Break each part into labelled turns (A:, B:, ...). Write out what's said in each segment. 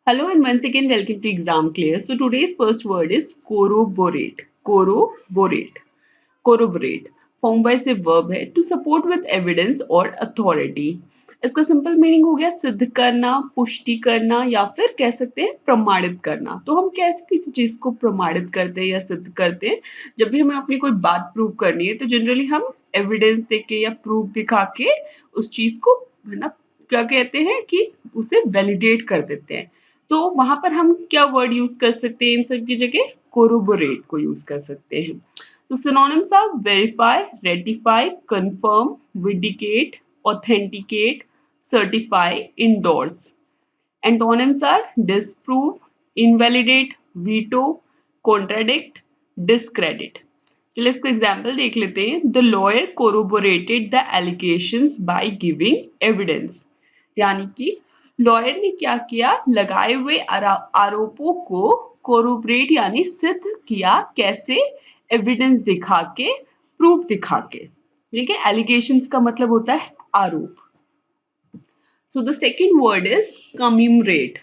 A: Hello and once again welcome to Exam Clear. So today's first word is corroborate. Corroborate. Corroborate. Form by से verb है to support with evidence और authority. इसका simple meaning हो गया सिद्ध करना, पुष्टि करना या फिर कह सकते हैं प्रमाणित करना. तो हम कैसे किसी चीज को प्रमाणित करते हैं या सिद्ध करते हैं? जब भी हमें अपनी कोई बात प्रूव करनी है तो जनरली हम एविडेंस देके या प्रूफ दिखा के उस चीज को है ना क्या कहते हैं कि उसे वैलिडेट कर देते हैं. तो वहां पर हम क्या वर्ड यूज कर सकते हैं इन सब की जगह? कोरोबोरेट को यूज कर सकते हैं. तो synonyms are verify, ratify, confirm, vindicate, authenticate, certify, endorse. Antonyms are disprove, invalidate, veto, contradict, discredit. चलिए इसको एग्जाम्पल देख लेते हैं. The lawyer corroborated the allegations by giving evidence. यानी कि लॉयर ने क्या किया? लगाए हुए आरोपों को कोरोबरेट यानी सिद्ध किया. कैसे? एविडेंस दिखा के, प्रूफ दिखा के. ठीक है, एलिगेशंस का मतलब होता है आरोप. So the second word is commemorate.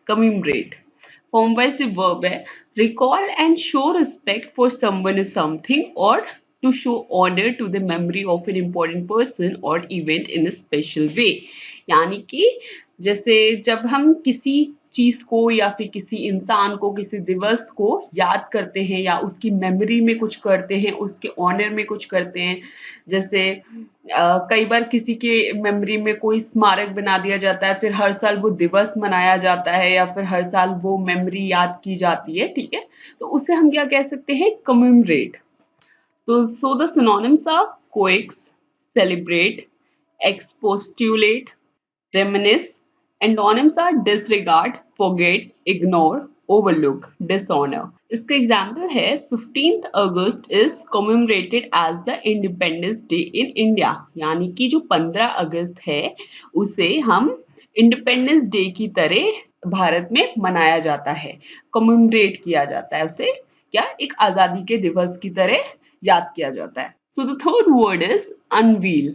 A: Commemorate form bye से वर्ब है recall and show respect for someone or something or to show honor to the memory of an important person or event in a special way. यानी कि जैसे जब हम किसी चीज को या फिर किसी इंसान को, किसी दिवस को याद करते हैं या उसकी मेमोरी में कुछ करते हैं, उसके ऑनर में कुछ करते हैं. जैसे कई बार किसी के मेमोरी में कोई स्मारक बना दिया जाता है, फिर हर साल वो दिवस मनाया जाता है या फिर हर साल वो मेमोरी याद की जाती है. ठीक है, तो उसे हम क्या कह सकते हैं? कम्यूमरेट. तो so the synonyms are coax, celebrate, expostulate, reminisce. Antonyms are disregard, forget, ignore, overlook, dishonor. इसका एग्जाम्पल है 15th August is commemorated as the Independence Day in India. यानी कि जो 15 अगस्त है उसे हम इंडिपेंडेंस डे की तरह भारत में मनाया जाता है, कमेमोरेट किया जाता है उसे. क्या? एक आजादी के दिवस की तरह याद किया जाता है. So the third word is unveil.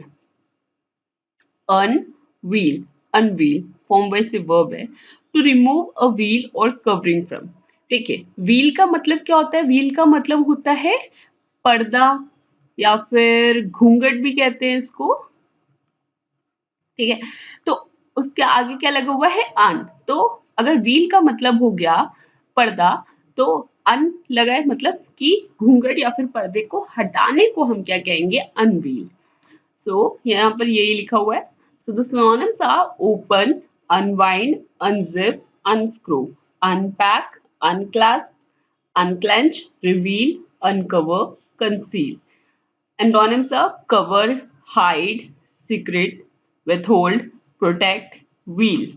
A: Unveil. Unveil form by से वर्ब है टू रिमूव अ व्हील और कवरिंग फ्रॉम. देखिए, व्हील का मतलब क्या होता है? व्हील का मतलब होता है पर्दा या फिर घूंघट भी कहते हैं इसको. ठीक है, तो उसके आगे क्या लगा हुआ है? अन. तो अगर व्हील का मतलब हो गया पर्दा, तो अन लगा है मतलब कि घूंघट या फिर पर्दे को हटाने को हम क्या कहेंगे? अनवील. सो यहाँ पर यही लिखा हुआ है. So the synonyms are open, unwind, unzip, unscrew, unpack, unclasp, unclench, reveal, uncover, conceal. Antonyms are cover, hide, secret, withhold, protect, wheel.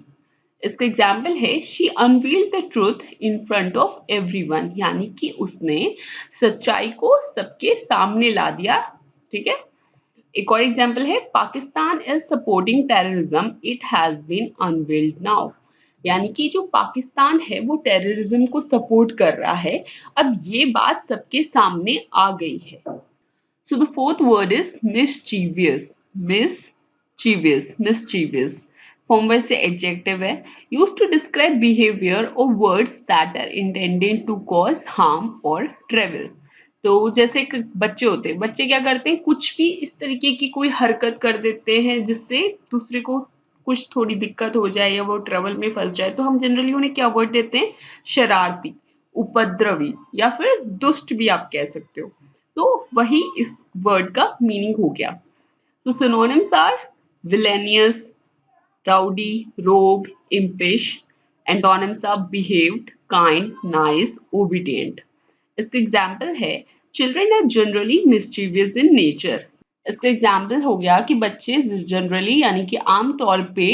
A: इसका एग्जाम्पल है she unveiled the truth in front of everyone. यानी कि उसने सच्चाई को सबके सामने ला दिया. ठीक है, एक और एग्जाम्पल है Pakistan is supporting terrorism, it has been unveiled now. यानी कि जो पाकिस्तान है वो टेररिज्म को सपोर्ट कर रहा है, अब ये बात सबके सामने आ गई है. So the fourth word is mischievous. Mischievous form bye से एडजेक्टिव है यूज्ड टू डिस्क्राइब बिहेवियर और words that are intended to cause harm और ट्रेवल. तो जैसे बच्चे होते हैं, बच्चे क्या करते हैं? कुछ भी इस तरीके की कोई हरकत कर देते हैं जिससे दूसरे को कुछ थोड़ी दिक्कत हो जाए या वो ट्रबल में फंस जाए, तो हम जनरली उन्हें क्या वर्ड देते हैं? शरारती, उपद्रवी या फिर दुष्ट भी आप कह सकते हो. तो वही इस वर्ड का मीनिंग हो गया. तो synonyms are villainous, rowdy, rogue, impish. Antonyms are behaved, kind, nice, obedient. इसका एग्जाम्पल है children are generally mischievous in nature. इसका एग्जाम्पल हो गया कि बच्चे जनरली यानी कि आमतौर पे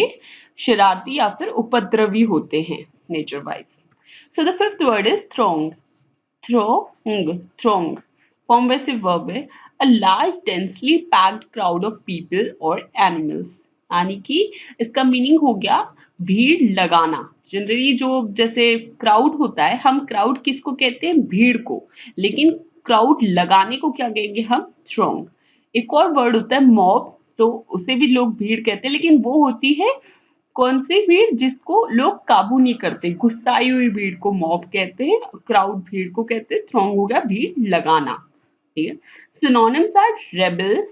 A: शरारती या फिर उपद्रवी होते हैं nature wise. So the fifth word is throng. Throng form bye से वर्ब है a large densely packed crowd of people और एनिमल्स. यानी कि इसका मीनिंग हो गया भीड़ लगाना. जनरली जो जैसे क्राउड होता है, हम क्राउड किसको कहते हैं? भीड़ को. लेकिन क्राउड लगाने को क्या कहेंगे हम? थ्रोंग. एक और वर्ड होता है मॉब, तो उसे भी लोग भीड़ कहते हैं, लेकिन वो होती है कौन सी भीड़? जिसको लोग काबू नहीं करते, गुस्साई हुई भीड़ को मॉब कहते हैं, क्राउड भीड़ को कहते हैं, थ्रोंग हो गया भीड़ लगाना, ठीक है। Synonyms are rabble,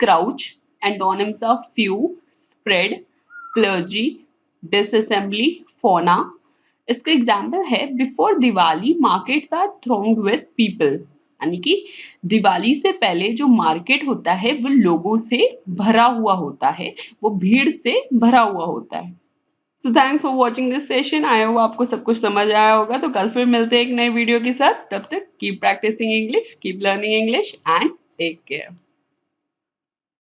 A: crouch, antonyms are few, spread, clergy, disassembly, फोना। इसका एग्जाम्पल है before Diwali markets are thronged with people, यानी कि दिवाली से पहले जो मार्केट होता है वो लोगों से भरा हुआ होता है, वो भीड़ से भरा हुआ होता है। So thanks for watching this session. I hope आपको सब कुछ समझ आया होगा। तो कल फिर मिलते हैं एक नए वीडियो के साथ। तब तक keep practising English, keep learning English and take care.